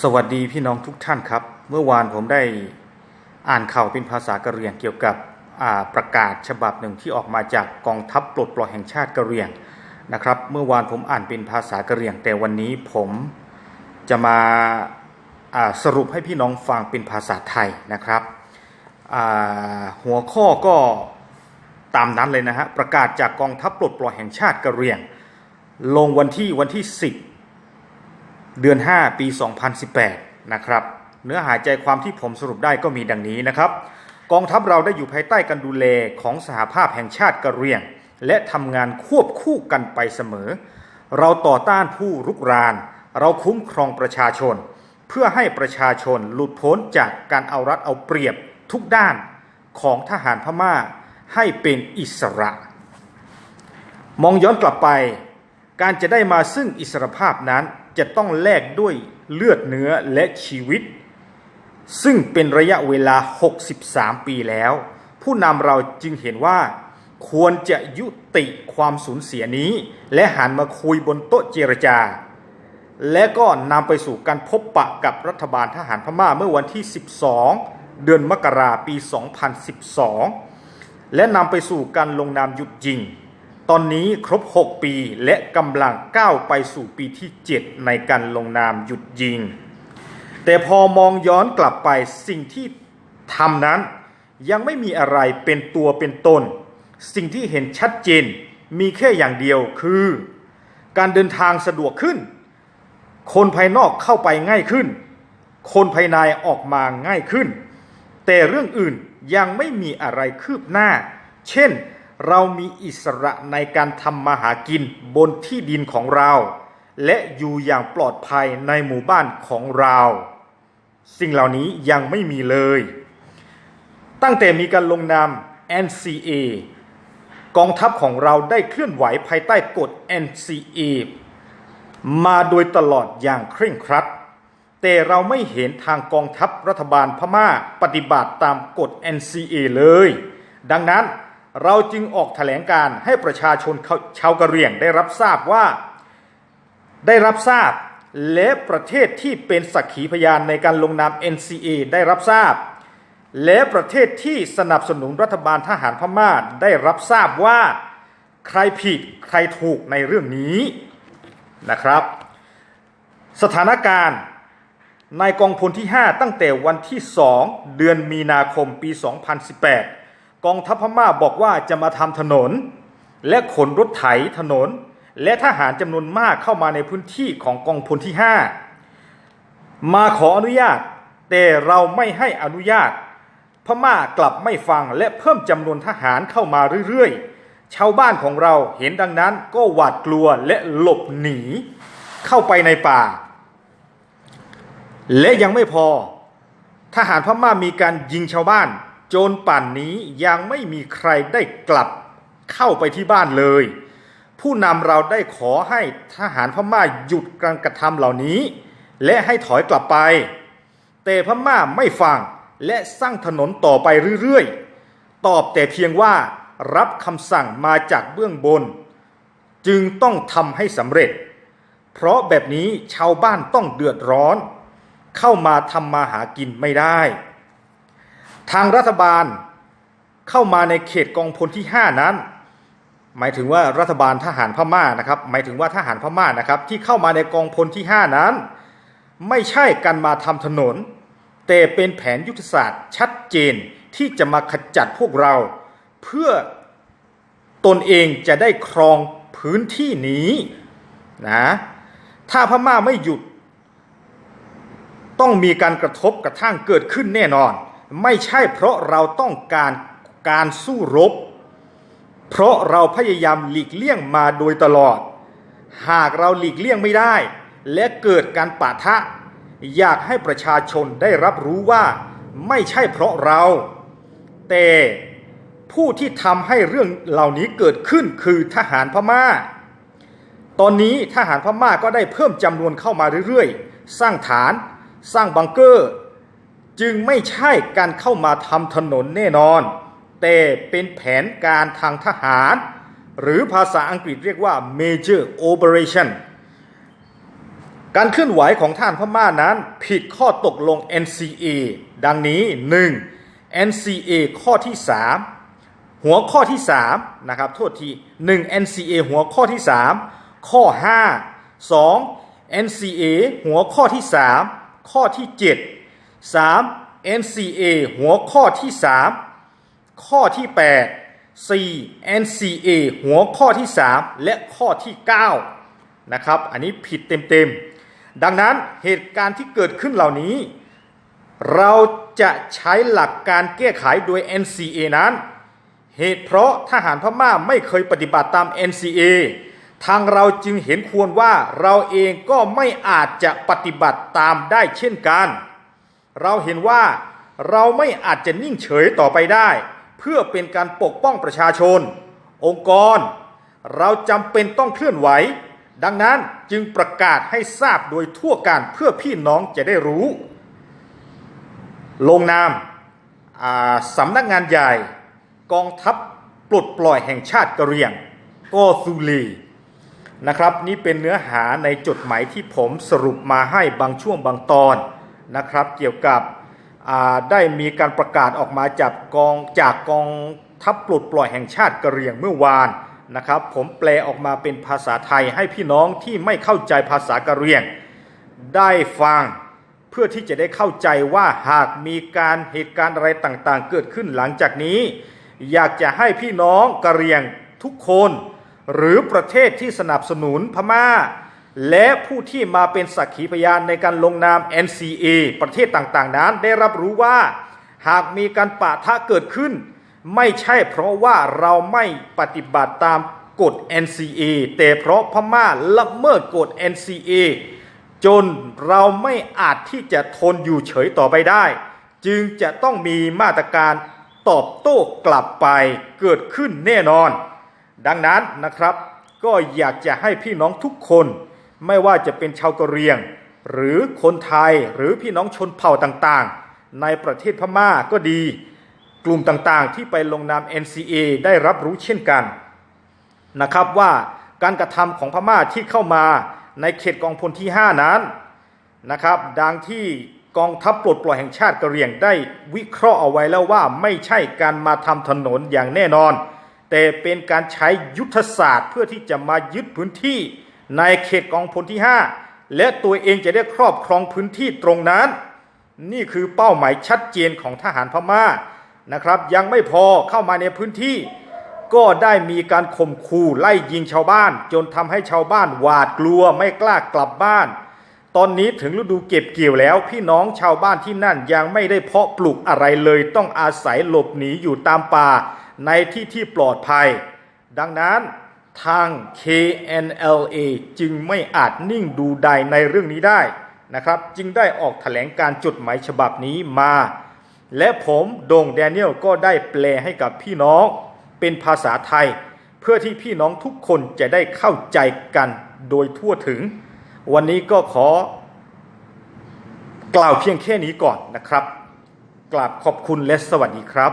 สวัสดีพี่น้องทุกท่านครับเมื่อวานผมได้อ่านข่าวเป็นภาษากะเหรี่ยงเกี่ยวกับประกาศฉบับหนึ่งที่ออกมาจากกองทัพปลดปล่อยแห่งชาติกะเหรี่ยงนะครับเมื่อวานผมอ่านเป็นภาษากะเหรี่ยงแต่วันนี้ผมจะมาสรุปให้พี่น้องฟังเป็นภาษาไทยนะครับหัวข้อก็ตามนั้นเลยนะฮะประกาศจากกองทัพปลดปล่อยแห่งชาติกะเหรี่ยงลงวันที่10เดือน5ปี2018นะครับเนื้อหาใจความที่ผมสรุปได้ก็มีดังนี้นะครับกองทัพเราได้อยู่ภายใต้การดูแลของสหภาพแห่งชาติกะเหรี่ยงและทำงานควบคู่กันไปเสมอเราต่อต้านผู้รุกรานเราคุ้มครองประชาชนเพื่อให้ประชาชนหลุดพ้นจากการเอารัดเอาเปรียบทุกด้านของทหารพม่าให้เป็นอิสระมองย้อนกลับไปการจะได้มาซึ่งอิสรภาพนั้นจะต้องแลกด้วยเลือดเนื้อและชีวิตซึ่งเป็นระยะเวลา63ปีแล้วผู้นำเราจึงเห็นว่าควรจะยุติความสูญเสียนี้และหันมาคุยบนโต๊ะเจรจาและก็นำไปสู่การพบปะกับรัฐบาลทหารพม่าเมื่อวันที่12เดือนมกราคมปี2012และนำไปสู่การลงนามหยุดยิงตอนนี้ครบ6ปีและกำลังก้าวไปสู่ปีที่7ในการลงนามหยุดยิงแต่พอมองย้อนกลับไปสิ่งที่ทำนั้นยังไม่มีอะไรเป็นตัวเป็นตนสิ่งที่เห็นชัดเจนมีแค่อย่างเดียวคือการเดินทางสะดวกขึ้นคนภายนอกเข้าไปง่ายขึ้นคนภายในออกมาง่ายขึ้นแต่เรื่องอื่นยังไม่มีอะไรคืบหน้าเช่นเรามีอิสระในการทำมาหากินบนที่ดินของเราและอยู่อย่างปลอดภัยในหมู่บ้านของเราสิ่งเหล่านี้ยังไม่มีเลยตั้งแต่มีการลงนาม NCA กองทัพของเราได้เคลื่อนไหวภายใต้กฎ NCA มาโดยตลอดอย่างเคร่งครัดแต่เราไม่เห็นทางกองทัพรัฐบาลพม่าปฏิบัติตามกฎ NCA เลยดังนั้นเราจึงออกแถลงการให้ประชาชนชาวกะเหรี่ยงได้รับทราบและประเทศที่เป็นสักขีพยานในการลงนาม NCA ได้รับทราบและประเทศที่สนับสนุนรัฐบาลทหารพม่าได้รับทราบว่าใครผิดใครถูกในเรื่องนี้นะครับสถานการณ์ในกองพลที่5ตั้งแต่วันที่2เดือนมีนาคมปี2018กองทัพพม่าบอกว่าจะมาทำถนนและขนรถไถถนนและทหารจำนวนมากเข้ามาในพื้นที่ของกองพลที่5มาขออนุญาตแต่เราไม่ให้อนุญาตพม่ากลับไม่ฟังและเพิ่มจำนวนทหารเข้ามาเรื่อยๆชาวบ้านของเราเห็นดังนั้นก็หวาดกลัวและหลบหนีเข้าไปในป่าและยังไม่พอทหารพม่ามีการยิงชาวบ้านจนป่านนี้ยังไม่มีใครได้กลับเข้าไปที่บ้านเลยผู้นำเราได้ขอให้ทหารพม่าหยุดการกระทำเหล่านี้และให้ถอยกลับไปแต่พม่าไม่ฟังและสร้างถนนต่อไปเรื่อยๆตอบแต่เพียงว่ารับคำสั่งมาจากเบื้องบนจึงต้องทำให้สำเร็จเพราะแบบนี้ชาวบ้านต้องเดือดร้อนเข้ามาทำมาหากินไม่ได้ทางรัฐบาลเข้ามาในเขตกองพลที่5นั้นหมายถึงว่ารัฐบาลทหารพม่านะครับหมายถึงว่าทหารพม่านะครับที่เข้ามาในกองพลที่5นั้นไม่ใช่การมาทำถนนแต่เป็นแผนยุทธศาสตร์ชัดเจนที่จะมาขจัดพวกเราเพื่อตนเองจะได้ครองพื้นที่นี้นะถ้าพม่าไม่หยุดต้องมีการกระทบกระทั่งเกิดขึ้นแน่นอนไม่ใช่เพราะเราต้องการสู้รบเพราะเราพยายามหลีกเลี่ยงมาโดยตลอดหากเราหลีกเลี่ยงไม่ได้และเกิดการปะทะอยากให้ประชาชนได้รับรู้ว่าไม่ใช่เพราะเราแต่ผู้ที่ทำให้เรื่องเหล่านี้เกิดขึ้นคือทหารพม่าตอนนี้ทหารพม่าก็ได้เพิ่มจำนวนเข้ามาเรื่อยๆสร้างฐานสร้างบังเกอร์จึงไม่ใช่การเข้ามาทำถนนแน่นอนแต่เป็นแผนการทางทหารหรือภาษาอังกฤษเรียกว่า Major Operation การเคลื่อนไหวของทหารพม่านั้นผิดข้อตกลง NCA ดังนี้ 1. NCA ข้อที่ 3 หัวข้อที่3นะครับโทษที1 NCA หัวข้อที่3ข้อ5 2 NCA หัวข้อที่3ข้อที่7 3 NCA หัวข้อที่3ข้อที่8 4 NCA หัวข้อที่3และข้อที่9นะครับอันนี้ผิดเต็มๆดังนั้นเหตุการณ์ที่เกิดขึ้นเหล่านี้เราจะใช้หลักการแก้ไขโดย NCA นั้นเหตุเพราะทหารพม่าไม่เคยปฏิบัติตาม NCA ทางเราจึงเห็นควรว่าเราเองก็ไม่อาจจะปฏิบัติตามได้เช่นกันเราเห็นว่าเราไม่อาจจะนิ่งเฉยต่อไปได้เพื่อเป็นการปกป้องประชาชนองค์กรเราจำเป็นต้องเคลื่อนไหวดังนั้นจึงประกาศให้ทราบโดยทั่วกันเพื่อพี่น้องจะได้รู้ลงนามสำนักงานใหญ่กองทัพปลดปล่อยแห่งชาติกะเหรี่ยงกอซูลีนะครับนี่เป็นเนื้อหาในจดหมายที่ผมสรุปมาให้บางช่วงบางตอนนะครับเกี่ยวกับได้มีการประกาศออกมาจากกองทัพปลดปล่อยแห่งชาติกะเหรี่ยงเมื่อวานนะครับผมแปลออกมาเป็นภาษาไทยให้พี่น้องที่ไม่เข้าใจภาษากะเหรี่ยงได้ฟังเพื่อที่จะได้เข้าใจว่าหากมีเหตุการณ์อะไรต่างๆเกิดขึ้นหลังจากนี้อยากจะให้พี่น้องกะเหรี่ยงทุกคนหรือประเทศที่สนับสนุนพม่าและผู้ที่มาเป็นสักขีพยานในการลงนาม NCA ประเทศต่างๆนั้นได้รับรู้ว่าหากมีการปะทะเกิดขึ้นไม่ใช่เพราะว่าเราไม่ปฏิบัติตามกฎ NCA แต่เพราะพม่าละเมิดกฎ NCA จนเราไม่อาจที่จะทนอยู่เฉยต่อไปได้จึงจะต้องมีมาตรการตอบโต้กลับไปเกิดขึ้นแน่นอนดังนั้นนะครับก็อยากจะให้พี่น้องทุกคนไม่ว่าจะเป็นชาวกะเหรี่ยงหรือคนไทยหรือพี่น้องชนเผ่าต่างๆในประเทศพม่าก็ดีกลุ่มต่างๆที่ไปลงนาม NCA ได้รับรู้เช่นกันนะครับว่าการกระทำของพม่าที่เข้ามาในเขตกองพลที่5นั้นนะครับดังที่กองทัพปลดปล่อยแห่งชาติกะเหรี่ยงได้วิเคราะห์เอาไว้แล้วว่าไม่ใช่การมาทำถนนอย่างแน่นอนแต่เป็นการใช้ยุทธศาสตร์เพื่อที่จะมายึดพื้นที่ในเขตกองพลที่5และตัวเองจะได้ครอบครองพื้นที่ตรงนั้นนี่คือเป้าหมายชัดเจนของทหารพม่านะครับยังไม่พอเข้ามาในพื้นที่ก็ได้มีการข่มขู่ไล่ยิงชาวบ้านจนทำให้ชาวบ้านหวาดกลัวไม่กล้ากลับบ้านตอนนี้ถึงฤดูเก็บเกี่ยวแล้วพี่น้องชาวบ้านที่นั่นยังไม่ได้เพาะปลูกอะไรเลยต้องอาศัยหลบหนีอยู่ตามป่าในที่ปลอดภัยดังนั้นทาง KNLA จึงไม่อาจนิ่งดูดายในเรื่องนี้ได้นะครับจึงได้ออกแถลงการจดหมายฉบับนี้มาและผมโด่งแดเนียลก็ได้แปลให้กับพี่น้องเป็นภาษาไทยเพื่อที่พี่น้องทุกคนจะได้เข้าใจกันโดยทั่วถึงวันนี้ก็ขอกล่าวเพียงแค่นี้ก่อนนะครับกราบขอบคุณและสวัสดีครับ